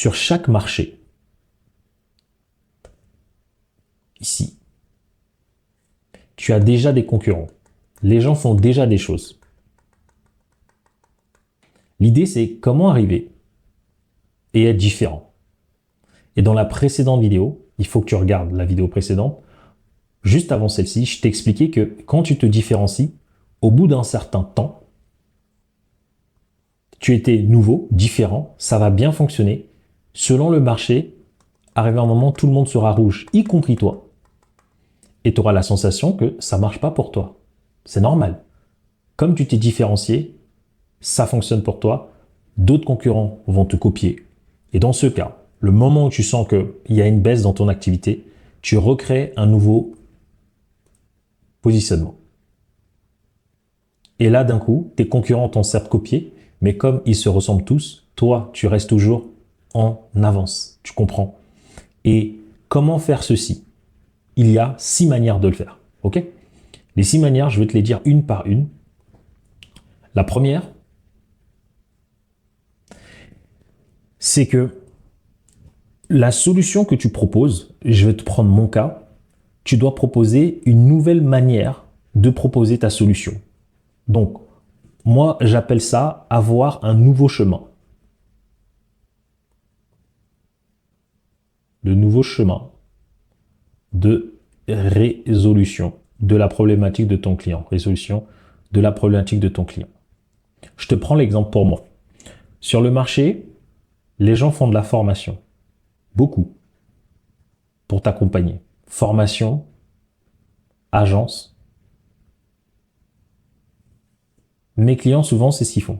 sur chaque marché, ici, tu as déjà des concurrents. Les gens font déjà des choses. L'idée, c'est comment arriver et être différent. Et dans la précédente vidéo, il faut que tu regardes la vidéo précédente. Juste avant celle-ci, je t'ai expliqué que quand tu te différencies, au bout d'un certain temps, tu étais nouveau, différent, ça va bien fonctionner. Selon le marché, arrivé à un moment, tout le monde sera rouge, y compris toi. Et tu auras la sensation que ça ne marche pas pour toi. C'est normal. Comme tu t'es différencié, ça fonctionne pour toi. D'autres concurrents vont te copier. Et dans ce cas, le moment où tu sens qu'il y a une baisse dans ton activité, tu recrées un nouveau positionnement. Et là, d'un coup, tes concurrents t'ont certes copié, mais comme ils se ressemblent tous, toi, tu restes toujours en avance. Tu comprends? Et comment faire ceci? Il y a 6 manières de le faire. Ok? Les 6 manières, je vais te les dire une par une. La première, c'est que la solution que tu proposes, je vais te prendre mon cas, tu dois proposer une nouvelle manière de proposer ta solution. Donc, moi, j'appelle ça avoir un nouveau chemin. Le nouveau chemin de résolution de la problématique de ton client. Résolution de la problématique de ton client. Je te prends l'exemple pour moi. Sur le marché, les gens font de la formation. Beaucoup. Pour t'accompagner. Formation, agence. Mes clients, souvent, c'est ce qu'ils font.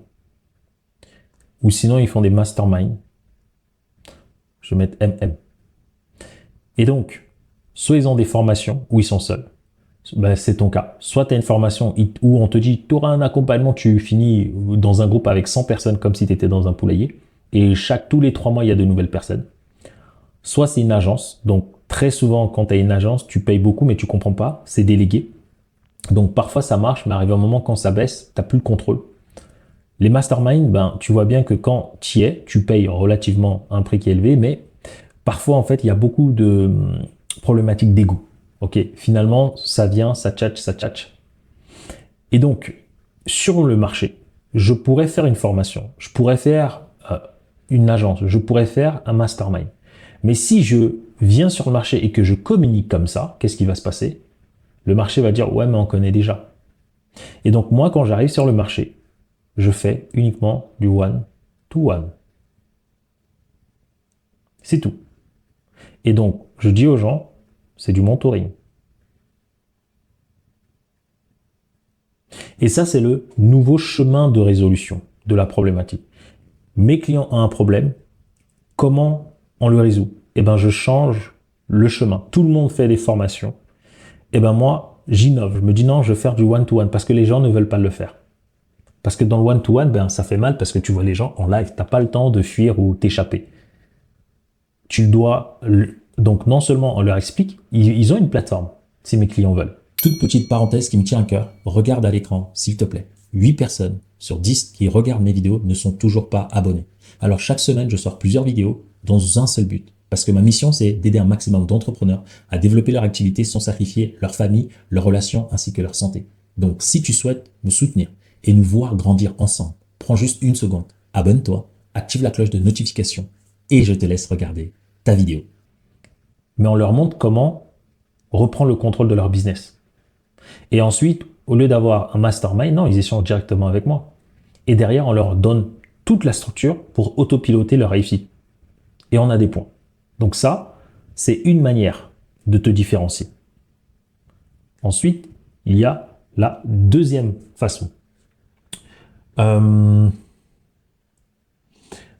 Ou sinon, ils font des masterminds. Je vais mettre MM. Et donc, soit ils ont des formations où ils sont seuls. Ben, c'est ton cas. Soit tu as une formation où on te dit tu auras un accompagnement, tu finis dans un groupe avec 100 personnes comme si tu étais dans un poulailler. Et tous les 3 mois, il y a de nouvelles personnes. Soit c'est une agence. Donc, très souvent, quand tu as une agence, tu payes beaucoup, mais tu comprends pas. C'est délégué. Donc, parfois, ça marche, mais arrive un moment, quand ça baisse, tu n'as plus le contrôle. Les masterminds, ben, tu vois bien que quand tu y es, tu payes relativement un prix qui est élevé, mais parfois, en fait, il y a beaucoup de problématiques d'ego. Ok, finalement, ça vient, ça tchatche, ça tchatche. Et donc, sur le marché, je pourrais faire une formation, je pourrais faire une agence, je pourrais faire un mastermind. Mais si je viens sur le marché et que je communique comme ça, qu'est-ce qui va se passer? Le marché va dire, ouais, mais on connaît déjà. Et donc, moi, quand j'arrive sur le marché, je fais uniquement du one-to-one. C'est tout. Et donc, je dis aux gens, c'est du mentoring. Et ça, c'est le nouveau chemin de résolution de la problématique. Mes clients ont un problème, comment on le résout? Eh bien, je change le chemin. Tout le monde fait des formations. Eh bien, moi, j'innove. Je me dis non, je vais faire du one-to-one parce que les gens ne veulent pas le faire. Parce que dans le one-to-one, ben, ça fait mal parce que tu vois les gens en live. Tu n'as pas le temps de fuir ou t'échapper. Tu dois... Donc, non seulement on leur explique, ils ont une plateforme, si mes clients veulent. Toute petite parenthèse qui me tient à cœur, regarde à l'écran, s'il te plaît. 8 personnes sur 10 qui regardent mes vidéos ne sont toujours pas abonnés. Alors chaque semaine, je sors plusieurs vidéos dans un seul but. Parce que ma mission, c'est d'aider un maximum d'entrepreneurs à développer leur activité sans sacrifier leur famille, leurs relations ainsi que leur santé. Donc si tu souhaites me soutenir et nous voir grandir ensemble, prends juste une seconde, abonne-toi, active la cloche de notification et je te laisse regarder ta vidéo. Mais on leur montre comment reprendre le contrôle de leur business. Et ensuite, au lieu d'avoir un mastermind, non, ils échangent directement avec moi. Et derrière, on leur donne toute la structure pour autopiloter leur réussite. Et on a des points. Donc ça, c'est une manière de te différencier. Ensuite, il y a la deuxième façon.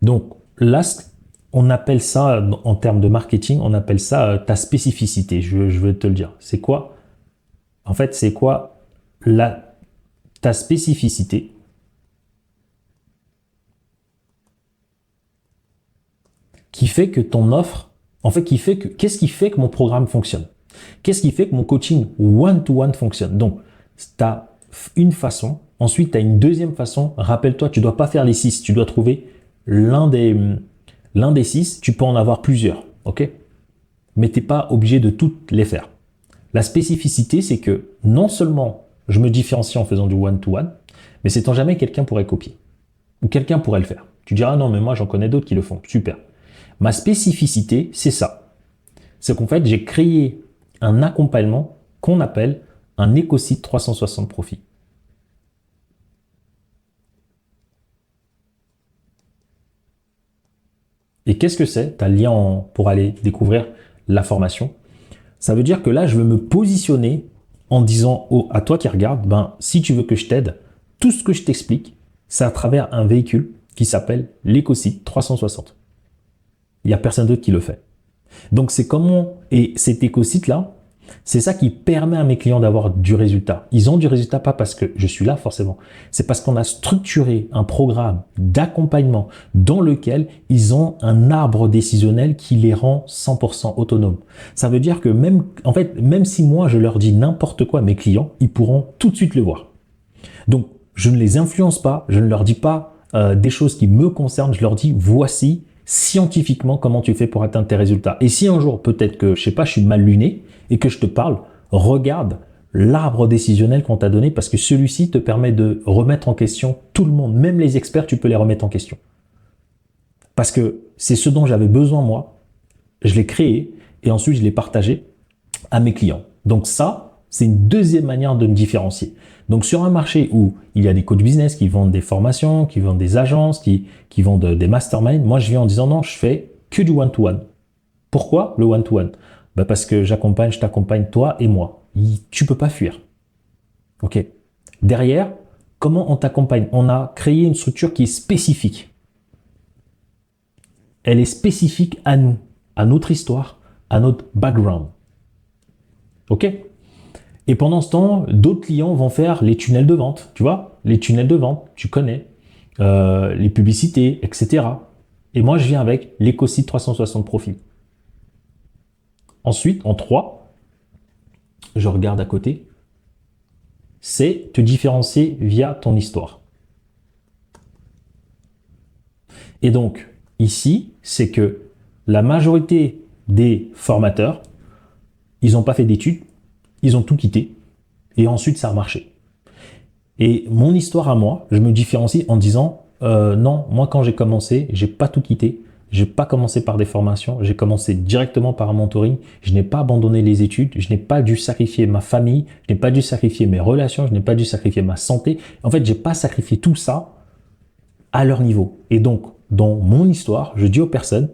Donc là, on appelle ça, en termes de marketing, on appelle ça ta spécificité. Je vais te le dire. C'est quoi? En fait, c'est quoi ta spécificité qui fait que ton offre, en fait, qu'est-ce qui fait que mon programme fonctionne? Qu'est-ce qui fait que mon coaching one-to-one fonctionne? Donc, tu as une façon, ensuite tu as une deuxième façon. Rappelle-toi, tu ne dois pas faire les 6, tu dois trouver l'un des L'un des 6, tu peux en avoir plusieurs, ok? Mais tu n'es pas obligé de toutes les faire. La spécificité, c'est que non seulement je me différencie en faisant du one-to-one, mais sait-on jamais, quelqu'un pourrait copier. Ou quelqu'un pourrait le faire. Tu diras, non, mais moi, j'en connais d'autres qui le font. Super. Ma spécificité, c'est ça. C'est qu'en fait, j'ai créé un accompagnement qu'on appelle un écosite 360 profit. Et qu'est-ce que c'est? Tu as le lien pour aller découvrir la formation. Ça veut dire que là, je veux me positionner en disant à toi qui regarde, ben, si tu veux que je t'aide, tout ce que je t'explique, c'est à travers un véhicule qui s'appelle l'écosite 360. Il n'y a personne d'autre qui le fait. Donc, c'est comment, et cet écosite-là, c'est ça qui permet à mes clients d'avoir du résultat. Ils ont du résultat pas parce que je suis là forcément, c'est parce qu'on a structuré un programme d'accompagnement dans lequel ils ont un arbre décisionnel qui les rend 100% autonomes. Ça veut dire que même si moi je leur dis n'importe quoi à mes clients, ils pourront tout de suite le voir. Donc, je ne les influence pas, je ne leur dis pas des choses qui me concernent, je leur dis voici scientifiquement comment tu fais pour atteindre tes résultats. Et si un jour, peut-être que, je suis mal luné et que je te parle, regarde l'arbre décisionnel qu'on t'a donné parce que celui-ci te permet de remettre en question tout le monde. Même les experts, tu peux les remettre en question. Parce que c'est ce dont j'avais besoin moi. Je l'ai créé et ensuite je l'ai partagé à mes clients. Donc ça, c'est une deuxième manière de me différencier. Donc sur un marché où il y a des coachs business qui vendent des formations, qui vendent des agences, qui vendent des masterminds, moi je viens en disant non, je fais que du one-to-one. Pourquoi le one-to-one? Parce que je t'accompagne toi et moi. Tu peux pas fuir. Ok. Derrière, comment on t'accompagne? On a créé une structure qui est spécifique. Elle est spécifique à nous, à notre histoire, à notre background. Ok? Et pendant ce temps, d'autres clients vont faire les tunnels de vente. Tu vois, les tunnels de vente, tu connais, les publicités, etc. Et moi, je viens avec l'écosite 360 profils. Ensuite, en 3, je regarde à côté, c'est te différencier via ton histoire. Et donc, ici, c'est que la majorité des formateurs, ils n'ont pas fait d'études, ils ont tout quitté, et ensuite ça a marché. Et mon histoire à moi, je me différencie en disant, non, moi quand j'ai commencé, j'ai pas tout quitté, j'ai pas commencé par des formations, j'ai commencé directement par un mentoring, je n'ai pas abandonné les études, je n'ai pas dû sacrifier ma famille, je n'ai pas dû sacrifier mes relations, je n'ai pas dû sacrifier ma santé. En fait, j'ai pas sacrifié tout ça à leur niveau. Et donc, dans mon histoire, je dis aux personnes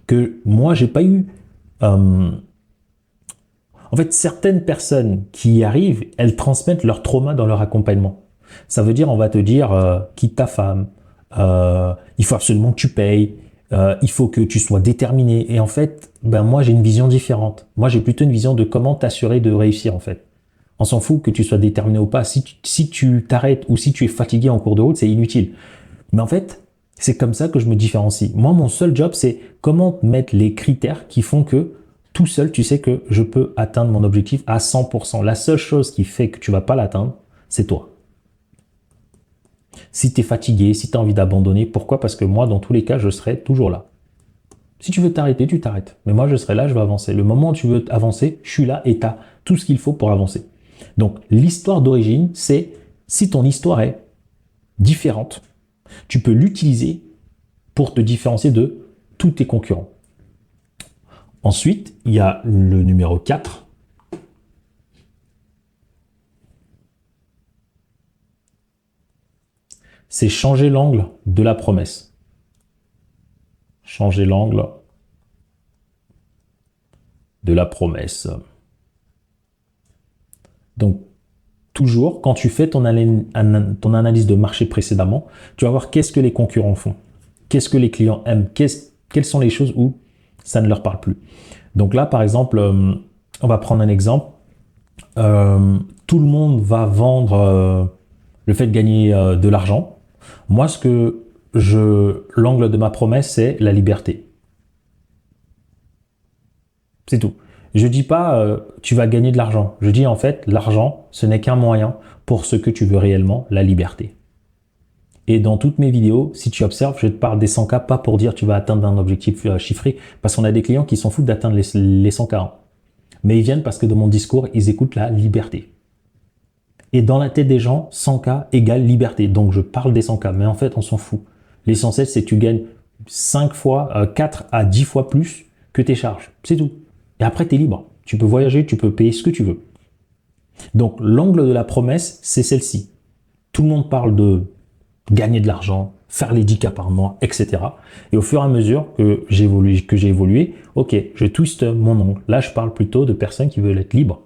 que moi, j'ai pas eu... En fait, certaines personnes qui y arrivent, elles transmettent leur trauma dans leur accompagnement. Ça veut dire, on va te dire, quitte ta femme, il faut absolument que tu payes, il faut que tu sois déterminé. Et en fait, moi, j'ai une vision différente. Moi, j'ai plutôt une vision de comment t'assurer de réussir, en fait. On s'en fout que tu sois déterminé ou pas. Si tu t'arrêtes ou si tu es fatigué en cours de route, c'est inutile. Mais en fait, c'est comme ça que je me différencie. Moi, mon seul job, c'est comment mettre les critères qui font que tout seul, tu sais que je peux atteindre mon objectif à 100%. La seule chose qui fait que tu vas pas l'atteindre, c'est toi. Si tu es fatigué, si tu as envie d'abandonner, pourquoi? Parce que moi, dans tous les cas, je serai toujours là. Si tu veux t'arrêter, tu t'arrêtes. Mais moi, je serai là, je vais avancer. Le moment où tu veux avancer, je suis là et tu as tout ce qu'il faut pour avancer. Donc, l'histoire d'origine, c'est si ton histoire est différente, tu peux l'utiliser pour te différencier de tous tes concurrents. Ensuite, il y a le numéro 4. C'est changer l'angle de la promesse. Changer l'angle de la promesse. Donc, toujours, quand tu fais ton analyse de marché précédemment, tu vas voir qu'est-ce que les concurrents font, qu'est-ce que les clients aiment, quelles sont les choses où ça ne leur parle plus. Donc là, par exemple, on va prendre un exemple. Tout le monde va vendre le fait de gagner de l'argent. Moi, l'angle de ma promesse, c'est la liberté. C'est tout. Je dis pas tu vas gagner de l'argent. Je dis en fait, l'argent, ce n'est qu'un moyen pour ce que tu veux réellement, la liberté. Et dans toutes mes vidéos, si tu observes, je te parle des 100K, pas pour dire tu vas atteindre un objectif chiffré, parce qu'on a des clients qui s'en foutent d'atteindre les 100K. Hein. Mais ils viennent parce que dans mon discours, ils écoutent la liberté. Et dans la tête des gens, 100K égale liberté. Donc je parle des 100K, mais en fait, on s'en fout. L'essentiel, c'est que tu gagnes 4 à 10 fois plus que tes charges. C'est tout. Et après, tu es libre. Tu peux voyager, tu peux payer ce que tu veux. Donc l'angle de la promesse, c'est celle-ci. Tout le monde parle de gagner de l'argent, faire les 10K par mois, etc. Et au fur et à mesure que j'ai évolué, ok, je twiste mon angle. Là, je parle plutôt de personnes qui veulent être libres,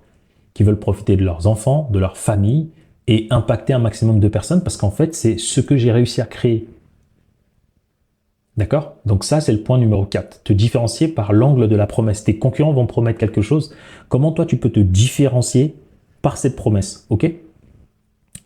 qui veulent profiter de leurs enfants, de leur famille et impacter un maximum de personnes parce qu'en fait, c'est ce que j'ai réussi à créer. D'accord? Donc ça, c'est le point numéro 4. Te différencier par l'angle de la promesse. Tes concurrents vont promettre quelque chose. Comment toi, tu peux te différencier par cette promesse? Ok?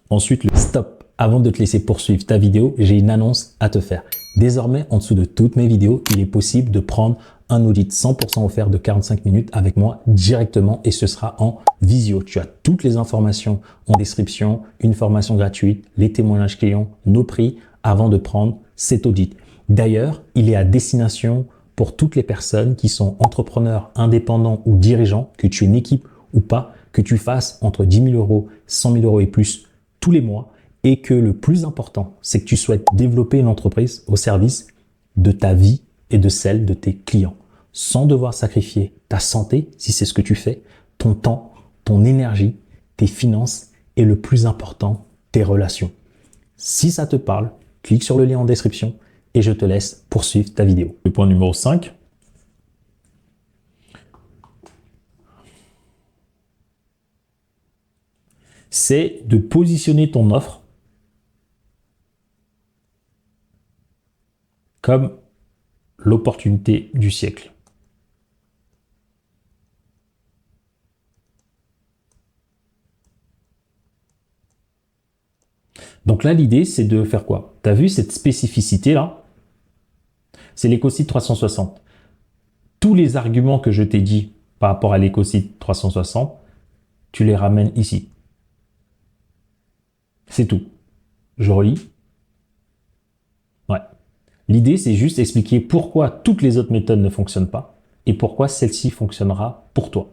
Ensuite, le stop. Avant de te laisser poursuivre ta vidéo, j'ai une annonce à te faire. Désormais, en dessous de toutes mes vidéos, il est possible de prendre un audit 100% offert de 45 minutes avec moi directement et ce sera en visio. Tu as toutes les informations en description, une formation gratuite, les témoignages clients, nos prix avant de prendre cet audit. D'ailleurs, il est à destination pour toutes les personnes qui sont entrepreneurs, indépendants ou dirigeants, que tu aies une équipe ou pas, que tu fasses entre 10 000 euros, 100 000 euros et plus tous les mois et que le plus important, c'est que tu souhaites développer une entreprise au service de ta vie et de celle de tes clients, sans devoir sacrifier ta santé, si c'est ce que tu fais, ton temps, ton énergie, tes finances et le plus important, tes relations. Si ça te parle, clique sur le lien en description et je te laisse poursuivre ta vidéo. Le point numéro 5. C'est de positionner ton offre comme l'opportunité du siècle. Donc là, l'idée, c'est de faire quoi? Tu as vu cette spécificité-là? C'est l'écosite 360. Tous les arguments que je t'ai dit par rapport à l'écosite 360, tu les ramènes ici. C'est tout. Je relis. Ouais. L'idée, c'est juste expliquer pourquoi toutes les autres méthodes ne fonctionnent pas et pourquoi celle-ci fonctionnera pour toi.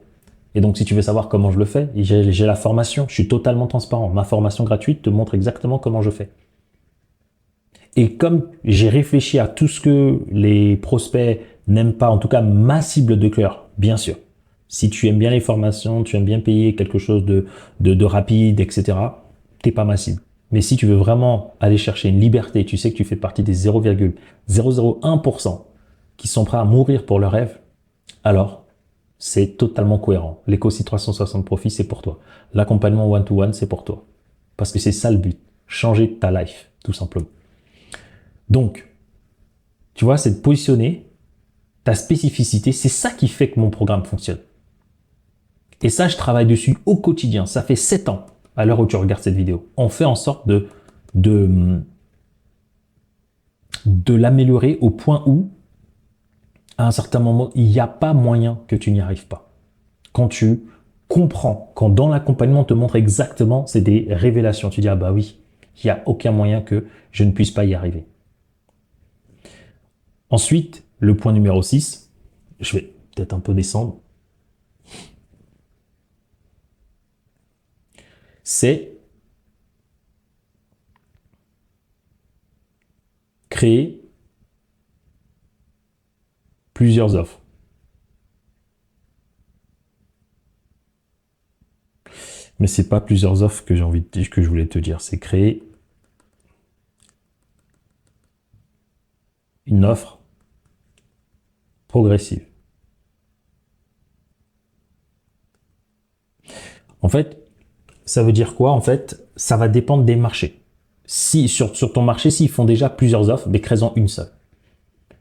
Et donc, si tu veux savoir comment je le fais, j'ai la formation, je suis totalement transparent. Ma formation gratuite te montre exactement comment je fais. Et comme j'ai réfléchi à tout ce que les prospects n'aiment pas, en tout cas ma cible de cœur, bien sûr. Si tu aimes bien les formations, tu aimes bien payer quelque chose de rapide, etc., t'es pas ma cible. Mais si tu veux vraiment aller chercher une liberté, tu sais que tu fais partie des 0,001% qui sont prêts à mourir pour leur rêve, alors c'est totalement cohérent. L'écosystème 360 Profit, c'est pour toi. L'accompagnement one-to-one, c'est pour toi. Parce que c'est ça le but. Changer ta life, tout simplement. Donc, tu vois, c'est de positionner ta spécificité. C'est ça qui fait que mon programme fonctionne. Et ça, je travaille dessus au quotidien. Ça fait 7 ans, à l'heure où tu regardes cette vidéo. On fait en sorte de l'améliorer au point où, à un certain moment, il n'y a pas moyen que tu n'y arrives pas. Quand tu comprends, quand dans l'accompagnement on te montre exactement, c'est des révélations. Tu dis, ah bah oui, il n'y a aucun moyen que je ne puisse pas y arriver. Ensuite, le point numéro 6, je vais peut-être un peu descendre, c'est créer plusieurs offres. Mais c'est pas plusieurs offres que j'ai envie de dire, que je voulais te dire, c'est créer une offre progressive. En fait, ça veut dire quoi? En fait, ça va dépendre des marchés. Si sur ton marché, s'ils font déjà plusieurs offres, mais crée-en une seule.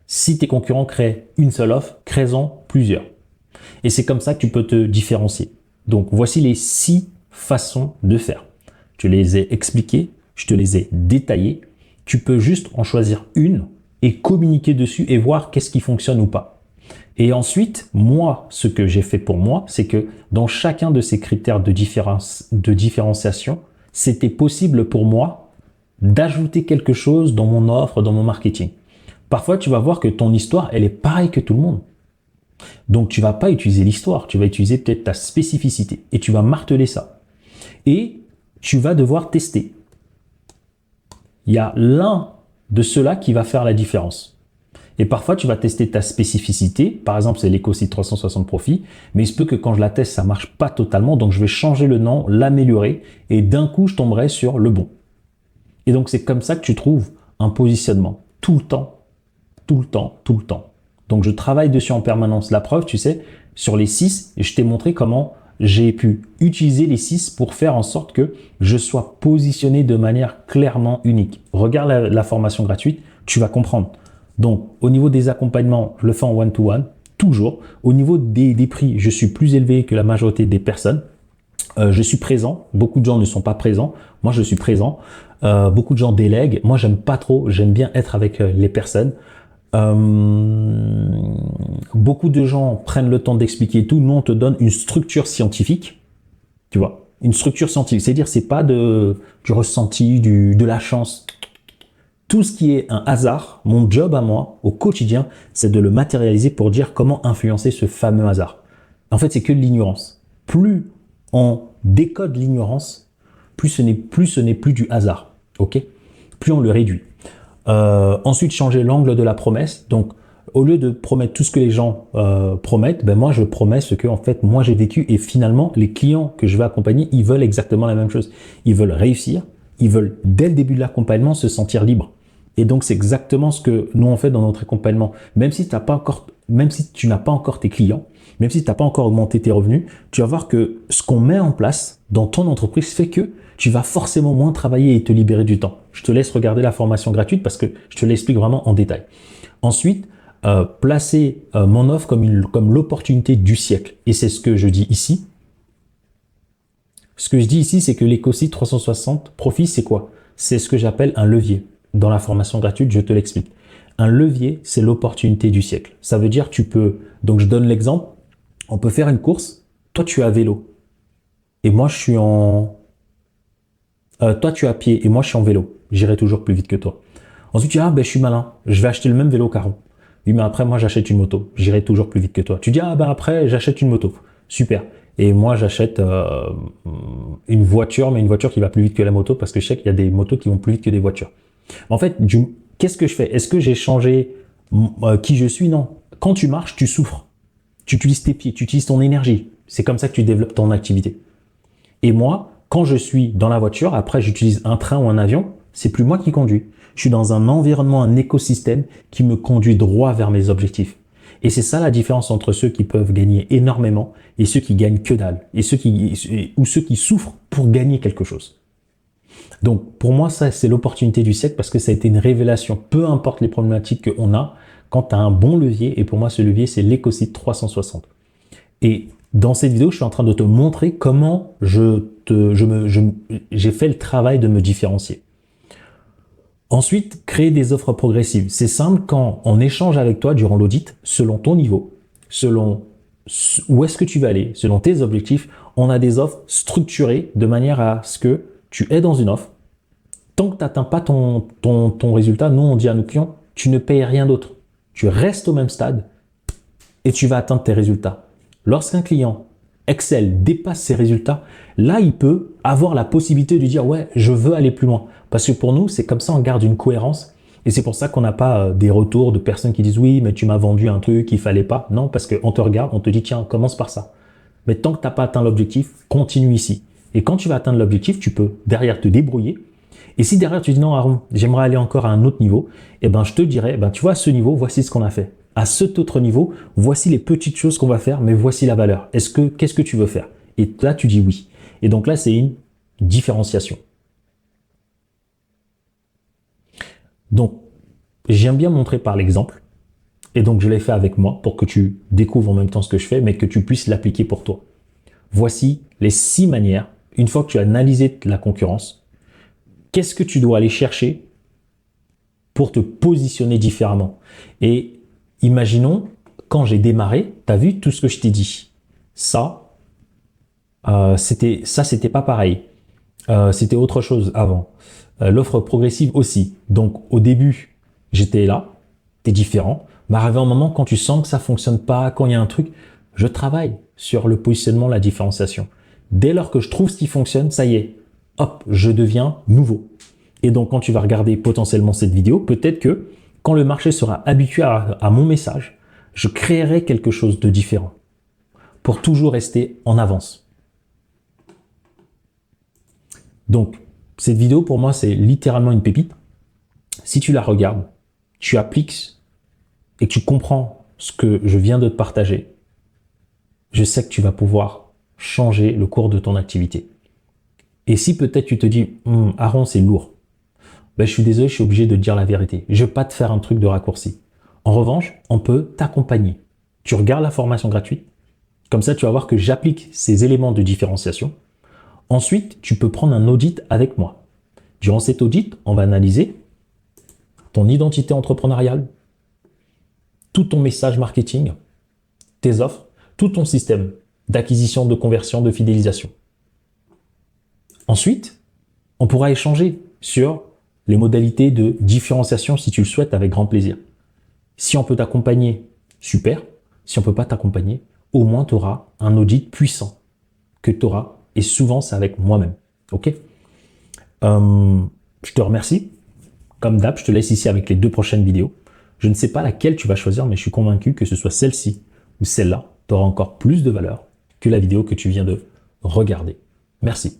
Si tes concurrents créent une seule offre, crée-en plusieurs. Et c'est comme ça que tu peux te différencier. Donc, voici les 6 façons de faire. Je les ai expliquées, je te les ai détaillées. Tu peux juste en choisir une et communiquer dessus et voir qu'est-ce qui fonctionne ou pas. Et ensuite, moi, ce que j'ai fait pour moi, c'est que dans chacun de ces critères de différenciation, c'était possible pour moi d'ajouter quelque chose dans mon offre, dans mon marketing. Parfois, tu vas voir que ton histoire, elle est pareille que tout le monde. Donc, tu vas pas utiliser l'histoire, tu vas utiliser peut-être ta spécificité et tu vas marteler ça. Et tu vas devoir tester. Il y a l'un de ceux-là qui va faire la différence. Et parfois, tu vas tester ta spécificité. Par exemple, c'est l'écosite 360 Profit. Mais il se peut que quand je la teste, ça marche pas totalement. Donc, je vais changer le nom, l'améliorer. Et d'un coup, je tomberai sur le bon. Et donc, c'est comme ça que tu trouves un positionnement. Tout le temps, tout le temps, tout le temps. Donc, je travaille dessus en permanence. La preuve, tu sais, sur les 6, je t'ai montré comment j'ai pu utiliser les 6 pour faire en sorte que je sois positionné de manière clairement unique. Regarde la formation gratuite, tu vas comprendre. Donc, au niveau des accompagnements, je le fais en one-to-one, toujours. Au niveau des prix, je suis plus élevé que la majorité des personnes. Je suis présent. Beaucoup de gens ne sont pas présents. Moi, je suis présent. Beaucoup de gens délèguent. Moi, j'aime pas trop. J'aime bien être avec les personnes. Beaucoup de gens prennent le temps d'expliquer tout. Nous, on te donne une structure scientifique. Tu vois, une structure scientifique. C'est-à-dire, c'est pas du ressenti, de la chance. Tout ce qui est un hasard, mon job à moi, au quotidien, c'est de le matérialiser pour dire comment influencer ce fameux hasard. En fait, c'est que de l'ignorance. Plus on décode l'ignorance, plus ce n'est plus du hasard. Ok ? Plus on le réduit. Ensuite, changer l'angle de la promesse. Donc, au lieu de promettre tout ce que les gens promettent, ben moi, je promets ce que en fait moi j'ai vécu. Et finalement, les clients que je vais accompagner, ils veulent exactement la même chose. Ils veulent réussir. Ils veulent, dès le début de l'accompagnement, se sentir libres. Et donc, c'est exactement ce que nous on fait dans notre accompagnement. Même si tu n'as pas encore tes clients, même si tu n'as pas encore augmenté tes revenus, tu vas voir que ce qu'on met en place dans ton entreprise fait que tu vas forcément moins travailler et te libérer du temps. Je te laisse regarder la formation gratuite parce que je te l'explique vraiment en détail. Ensuite, placer mon offre comme l'opportunité du siècle. Et c'est ce que je dis ici. Ce que je dis ici, c'est que l'écosite 360 Profit, c'est quoi? C'est ce que j'appelle un levier. Dans la formation gratuite, je te l'explique. Un levier, c'est l'opportunité du siècle. Ça veut dire donc je donne l'exemple, on peut faire une course, toi tu es à vélo, et moi je suis toi tu es à pied, et moi je suis en vélo. J'irai toujours plus vite que toi. Ensuite tu dis, je suis malin, je vais acheter le même vélo qu'Aaron. Oui, mais après moi j'achète une moto, j'irai toujours plus vite que toi. Tu dis, après j'achète une moto. Super. Et moi, j'achète une voiture, mais une voiture qui va plus vite que la moto parce que je sais qu'il y a des motos qui vont plus vite que des voitures. En fait, qu'est-ce que je fais? Est-ce que j'ai changé qui je suis? Non. Quand tu marches, tu souffres. Tu utilises tes pieds, tu utilises ton énergie. C'est comme ça que tu développes ton activité. Et moi, quand je suis dans la voiture, après j'utilise un train ou un avion, c'est plus moi qui conduis. Je suis dans un environnement, un écosystème qui me conduit droit vers mes objectifs. Et c'est ça la différence entre ceux qui peuvent gagner énormément et ceux qui gagnent que dalle. Et ceux qui souffrent pour gagner quelque chose. Donc, pour moi, ça, c'est l'opportunité du siècle parce que ça a été une révélation. Peu importe les problématiques qu'on a, quand tu as un bon levier, et pour moi, ce levier, c'est l'écosite 360. Et dans cette vidéo, je suis en train de te montrer comment j'ai fait le travail de me différencier. Ensuite, créer des offres progressives. C'est simple, quand on échange avec toi durant l'audit, selon ton niveau, selon où est-ce que tu vas aller, selon tes objectifs, on a des offres structurées de manière à ce que tu es dans une offre. Tant que tu n'atteins pas ton résultat, nous on dit à nos clients, tu ne payes rien d'autre. Tu restes au même stade et tu vas atteindre tes résultats. Lorsqu'un client excelle, dépasse ses résultats, là il peut avoir la possibilité de dire ouais, je veux aller plus loin. Parce que pour nous, c'est comme ça, on garde une cohérence. Et c'est pour ça qu'on n'a pas des retours de personnes qui disent oui, mais tu m'as vendu un truc qu'il fallait pas. Non, parce qu'on te regarde, on te dit tiens, commence par ça. Mais tant que tu n'as pas atteint l'objectif, continue ici. Et quand tu vas atteindre l'objectif, tu peux derrière te débrouiller. Et si derrière tu dis non, Aaron, j'aimerais aller encore à un autre niveau, eh ben je te dirais, tu vois, à ce niveau, voici ce qu'on a fait. À cet autre niveau, voici les petites choses qu'on va faire, mais voici la valeur. Qu'est-ce que tu veux faire? Et là, tu dis oui. Et donc là, c'est une différenciation. Donc, j'aime bien montrer par l'exemple. Et donc, je l'ai fait avec moi pour que tu découvres en même temps ce que je fais, mais que tu puisses l'appliquer pour toi. Voici les 6 manières, une fois que tu as analysé la concurrence, qu'est-ce que tu dois aller chercher pour te positionner différemment. Et imaginons, quand j'ai démarré, tu as vu tout ce que je t'ai dit. C'était pas pareil. C'était autre chose avant. l'offre progressive aussi. Donc au début, j'étais là, t'es différent. Mais arrivé un moment, quand tu sens que ça fonctionne pas, quand il y a un truc, je travaille sur le positionnement, la différenciation. Dès lors que je trouve ce qui fonctionne, ça y est, hop, je deviens nouveau. Et donc quand tu vas regarder potentiellement cette vidéo, peut-être que quand le marché sera habitué à mon message, je créerai quelque chose de différent pour toujours rester en avance. Donc, cette vidéo, pour moi, c'est littéralement une pépite. Si tu la regardes, tu appliques et que tu comprends ce que je viens de te partager, je sais que tu vas pouvoir changer le cours de ton activité. Et si peut-être tu te dis, Aaron, c'est lourd, ben, je suis désolé, je suis obligé de te dire la vérité. Je ne vais pas te faire un truc de raccourci. En revanche, on peut t'accompagner. Tu regardes la formation gratuite, comme ça tu vas voir que j'applique ces éléments de différenciation. Ensuite, tu peux prendre un audit avec moi. Durant cet audit, on va analyser ton identité entrepreneuriale, tout ton message marketing, tes offres, tout ton système d'acquisition, de conversion, de fidélisation. Ensuite, on pourra échanger sur les modalités de différenciation si tu le souhaites avec grand plaisir. Si on peut t'accompagner, super. Si on ne peut pas t'accompagner, au moins tu auras un audit puissant que tu auras. Et souvent, c'est avec moi-même. Ok? Je te remercie. Comme d'hab, je te laisse ici avec les 2 prochaines vidéos. Je ne sais pas laquelle tu vas choisir, mais je suis convaincu que ce soit celle-ci ou celle-là, tu auras encore plus de valeur que la vidéo que tu viens de regarder. Merci.